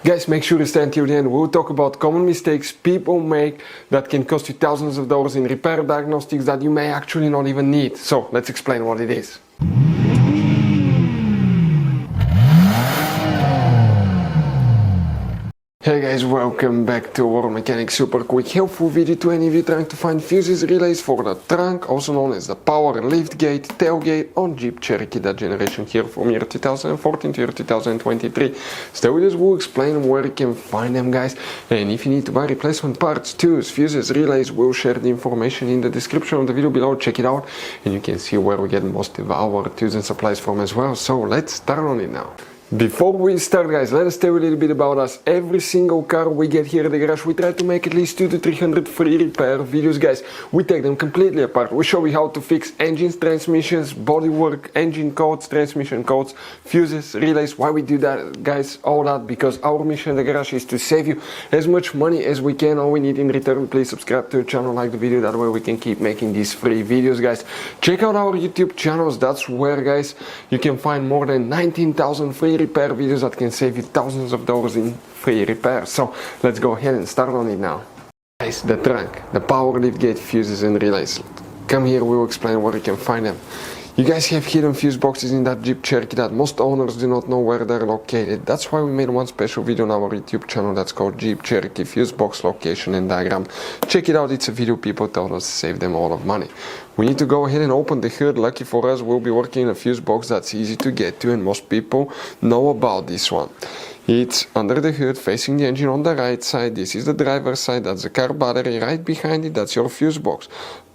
Guys, make sure to stay until the end. We'll talk about common mistakes people make that can cost you thousands of dollars in repair diagnostics that you may actually not even need. So let's explain what it is. Hey guys, welcome back to World Mechanics. Super quick helpful video to any of you trying to find fuses relays for the trunk, also known as the power lift gate, tailgate on Jeep Cherokee, that generation here from year 2014 to year 2023. Stay with us, we'll explain where you can find them, guys. And if you need to buy replacement parts, tools, fuses, relays, we'll share the information in the description of the video below. Check it out and you can see where we get most of our tools and supplies from as well. So let's start on it now. Before we start, guys, let us tell you a little bit about us. Every single car we get here at the garage, we try to make at least 200 to 300 free repair videos, guys. We take them completely apart. We show you how to fix engines, transmissions, bodywork, engine codes, transmission codes, fuses, relays. Why we do that, guys? All that because our mission at the garage is to save you as much money as we can. All we need in return, please subscribe to the channel, like the video. That way we can keep making these free videos, guys. Check out our YouTube channels. That's where, guys, you can find more than 19,000 free repair videos that can save you thousands of dollars in free repair. So let's go ahead and start on it now. Guys, the trunk, the power lift gate, fuses and relays. Come here, we will explain where you can find them. You guys have hidden fuse boxes in that Jeep Cherokee that most owners do not know where they're located. That's why we made one special video on our YouTube channel that's called Jeep Cherokee Fuse Box Location and Diagram. Check it out, it's a video people told us to save them a lot of money. We need to go ahead and open the hood. Lucky for us, we'll be working in a fuse box that's easy to get to and most people know about this one. It's under the hood, facing the engine on the right side. This is the driver's side, that's the car battery. Right behind it, that's your fuse box.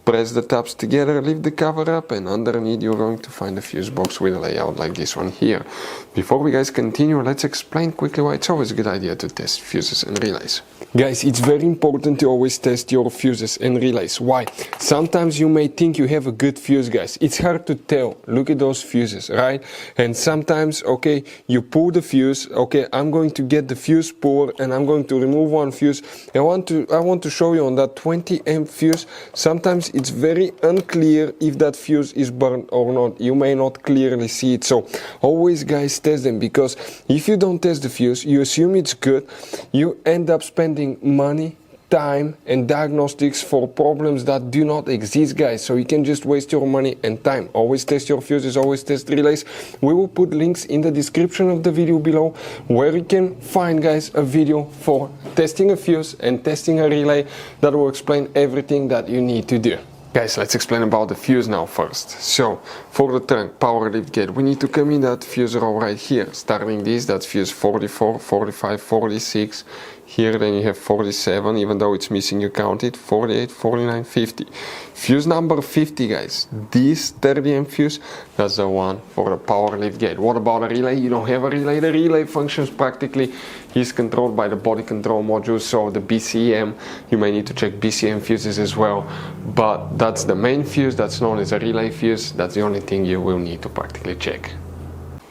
Press the tabs together, lift the cover up, and underneath you're going to find a fuse box with a layout like this one here. Before we guys continue, let's explain quickly why it's always a good idea to test fuses and relays. Guys, it's very important to always test your fuses and relays. Why? Sometimes you may think you have a good fuse, guys. It's hard to tell. Look at those fuses, right? And sometimes, okay, you pull the fuse. Okay, I'm going to get the fuse puller and I'm going to remove one fuse. I want to show you on that 20 amp fuse. Sometimes it's very unclear if that fuse is burned or not. You may not clearly see it. So always, guys, test them, because if you don't test the fuse, you assume it's good, you end up spending money, time and diagnostics for problems that do not exist, guys. So you can just waste your money and time. Always test your fuses, always test relays. We will put links in the description of the video below where you can find, guys, a video for testing a fuse and testing a relay that will explain everything that you need to do. Guys, let's explain about the fuse now first. So, for the trunk power lift gate, we need to come in that fuse row right here. Starting this, that's fuse 44, 45, 46. Here then you have 47, even though it's missing, you count it, 48, 49, 50. Fuse number 50, guys, this 30 amp fuse, that's the one for the power lift gate. What about a relay? You don't have a relay. The relay functions practically is controlled by the body control module, so the BCM, you may need to check BCM fuses as well, but that's the main fuse, that's known as a relay fuse. That's the only thing you will need to practically check.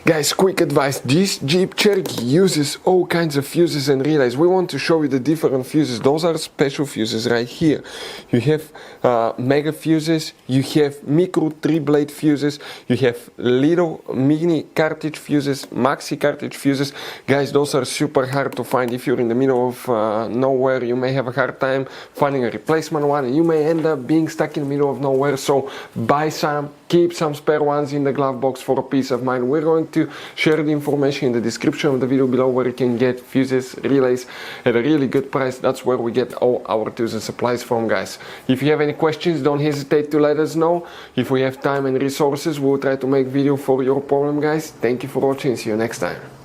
Guys, quick advice, this Jeep Cherokee uses all kinds of fuses and relays. We want to show you the different fuses. Those are special fuses right here. You have mega fuses, you have micro 3-blade fuses, you have little mini cartridge fuses, maxi cartridge fuses. Guys, those are super hard to find. If you're in the middle of nowhere, you may have a hard time finding a replacement one, and you may end up being stuck in the middle of nowhere. So buy some, keep some spare ones in the glove box for a peace of mind. We're going to share the information in the description of the video below where you can get fuses, relays at a really good price. That's where we get all our tools and supplies from, guys. If you have any questions, don't hesitate to let us know. If we have time and resources, we'll try to make video for your problem, guys. Thank you for watching. See you next time.